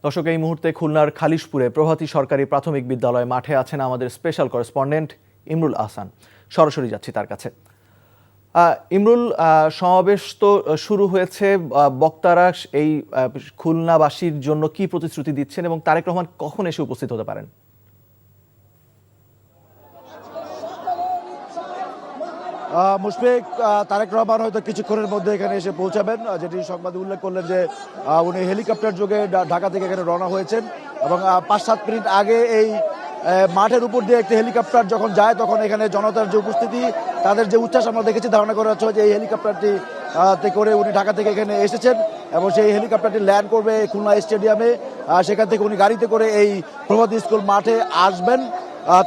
দর্শক, এই মুহূর্তে খুলনার খালিশপুরে প্রভাতী সরকারি প্রাথমিক বিদ্যালয় মাঠে আছেন আমাদের স্পেশাল করেসপন্ডেন্ট ইমরুল আহসান। সরাসরি যাচ্ছি তার কাছে। ইমরুল, সমাবেশ তো শুরু হয়েছে, বক্তারা এই খুলনাবাসীর জন্য কি প্রতিশ্রুতি দিচ্ছেন এবং তারেক রহমান কখন এসে উপস্থিত হতে পারেন? মুশফিক, তারেক রহমান হয়তো কিছুক্ষণের মধ্যে এখানে এসে পৌঁছাবেন, যেটি সংবাদে উল্লেখ করলেন যে উনি হেলিকপ্টার যোগে ঢাকা থেকে এখানে রওনা হয়েছেন এবং 5-7 মিনিট আগে এই মাঠের উপর দিয়ে একটি হেলিকপ্টার যখন যায় তখন এখানে জনতার যে উপস্থিতি, তাদের যে উচ্ছ্বাস আমরা দেখেছি, ধারণা করা হচ্ছে যে এই হেলিকপ্টারটি করে উনি ঢাকা থেকে এখানে এসেছেন এবং সেই হেলিকপ্টারটি ল্যান্ড করবে খুলনা স্টেডিয়ামে। সেখান থেকে উনি গাড়িতে করে এই প্রভাতী স্কুল মাঠে আসবেন।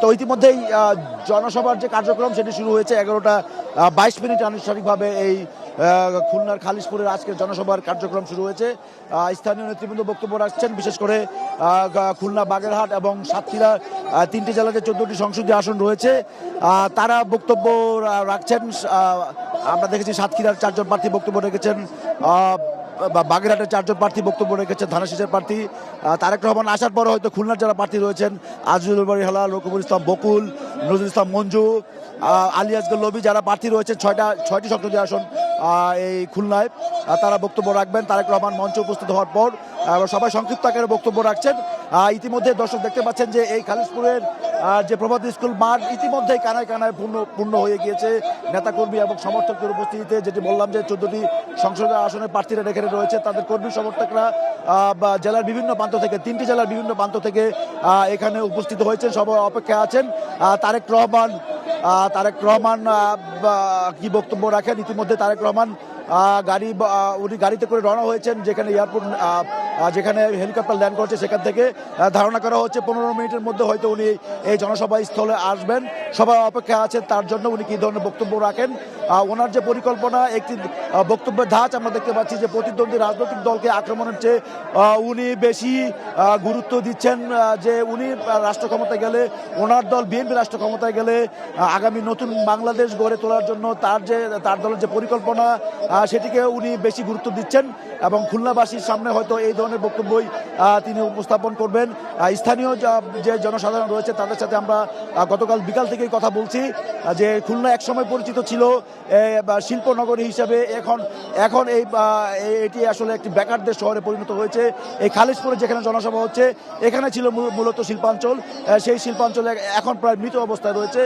তো ইতিমধ্যেই জনসভার যে কার্যক্রম সেটি শুরু হয়েছে। 11টা 22 মিনিট আনুষ্ঠানিকভাবে এই খুলনার খালিশপুরের আজকের জনসভার কার্যক্রম শুরু হয়েছে। স্থানীয় নেতৃবৃন্দ বক্তব্য রাখছেন, বিশেষ করে খুলনা, বাগেরহাট এবং সাতক্ষীরা, 3টি জেলাতে 14টি সংসদীয় আসন রয়েছে, তারা বক্তব্য রাখছেন। আমরা দেখেছি সাতক্ষীরার 4 জন প্রার্থী বক্তব্য রেখেছেন, বাগেরহাটের 4 জন প্রার্থী বক্তব্য রেখেছেন, ধানাশীষের প্রার্থী। তারেক রহমান আসার পরে হয়তো খুলনার যারা প্রার্থী রয়েছেন, আজিজুল বাড়ি হালাল, রকিবুল ইসলাম বকুল, নজরুল ইসলাম মঞ্জু, আলী আসগর লবি, যারা প্রার্থী রয়েছেন 6টি সংসদীয় আসন এই খুলনায়, তারা বক্তব্য রাখবেন তারেক রহমান মঞ্চে উপস্থিত হওয়ার পর। সবাই সংক্ষিপ্ত আকারে বক্তব্য রাখছেন। ইতিমধ্যে দর্শক দেখতে পাচ্ছেন যে এই খালিশপুরের যে প্রভাতী স্কুল মাঠ ইতিমধ্যেই কানায় কানায় পূর্ণ হয়ে গিয়েছে নেতাকর্মী এবং সমর্থকদের উপস্থিতিতে। যেটি বললাম যে 14টি সংসদীয় আসনের প্রার্থীরা এখানে রয়েছে, তাদের কর্মী সমর্থকরা জেলার বিভিন্ন প্রান্ত থেকে, 3টি জেলার বিভিন্ন প্রান্ত থেকে এখানে উপস্থিত হয়েছেন, সবাই অপেক্ষায় আছেন তারেক রহমান কি বক্তব্য রাখেন। ইতিমধ্যে তারেক রহমান উনি গাড়িতে করে রওনা হয়েছেন, যেখানে এয়ারপোর্ট, যেখানে হেলিকপ্টার ল্যান্ড করছে সেখান থেকে। ধারণা করা হচ্ছে 15 মিনিটের মধ্যে হয়তো উনি এই জনসভা স্থলে আসবেন। সবাই অপেক্ষা আছেন তার জন্য উনি কী ধরনের বক্তব্য রাখেন। ওনার যে পরিকল্পনা, একটি বক্তব্যের ধাঁচ আমরা দেখতে পাচ্ছি যে প্রতিদ্বন্দ্বী রাজনৈতিক দলকে আক্রমণের চেয়ে উনি বেশি গুরুত্ব দিচ্ছেন যে উনি রাষ্ট্র ক্ষমতায় গেলে, ওনার দল বিএনপি রাষ্ট্র ক্ষমতায় গেলে আগামী নতুন বাংলাদেশ গড়ে তোলার জন্য তার দলের যে পরিকল্পনা সেটিকে উনি বেশি গুরুত্ব দিচ্ছেন এবং খুলনাবাসীর সামনে হয়তো এই ধরনের বক্তব্যই তিনি উপস্থাপন করবেন। স্থানীয় যে জনসাধারণ রয়েছে তাদের সাথে আমরা গতকাল বিকাল থেকেই কথা বলছি যে খুলনা একসময় পরিচিত ছিল শিল্পনগরী হিসাবে, এখন এটি আসলে একটি বেকারদের শহরে পরিণত হয়েছে। এই খালিশপুরে যেখানে জনসভা হচ্ছে এখানে ছিল মূলত শিল্পাঞ্চল, সেই শিল্পাঞ্চলে এখন প্রায় মৃত অবস্থায় রয়েছে।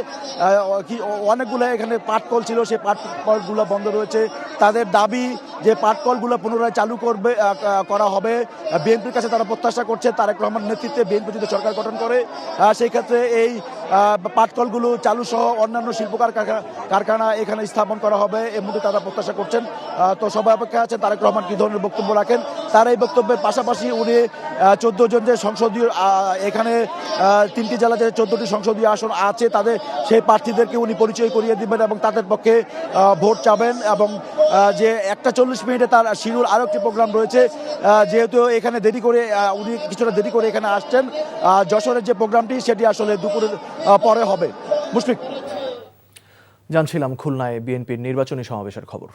অনেকগুলো এখানে পাটকল ছিল, সেই পাটকলগুলো বন্ধ রয়েছে। তাদের দাবি যে পাটকলগুলো পুনরায় চালু করা হবে। বিএনপির কাছে তারা প্রত্যাশা করছে তারেক রহমান নেতৃত্বে বিএনপি যদি সরকার গঠন করে সেই ক্ষেত্রে এই পাটকলগুলো চালু সহ অন্যান্য শিল্প কারখানা এখানে স্থাপন করা হবে, এর মধ্যে তারা প্রত্যাশা করছেন। তো সবাই অপেক্ষা আছে তারেক রহমান কী ধরনের বক্তব্য রাখেন। তার এই বক্তব্যের পাশাপাশি উনি 14 জন যে সংসদীয়, এখানে 3টি জেলা যে 14টি সংসদীয় আসন আছে তাদের সেই প্রার্থীদেরকে উনি পরিচয় করিয়ে দিবেন এবং তাদের পক্ষে ভোট চাবেন। এবং যে 1:40 মিনিটে তার শিডিউল আরও একটি প্রোগ্রাম রয়েছে, যেহেতু এখানে উনি কিছুটা দেরি করে এখানে আসছেন, যশোরের যে প্রোগ্রামটি সেটি আসলে দুপুরের পরে হবে। মুশফিক, জানছিলাম খুলনায় বিএনপির নির্বাচনী সমাবেশের খবর।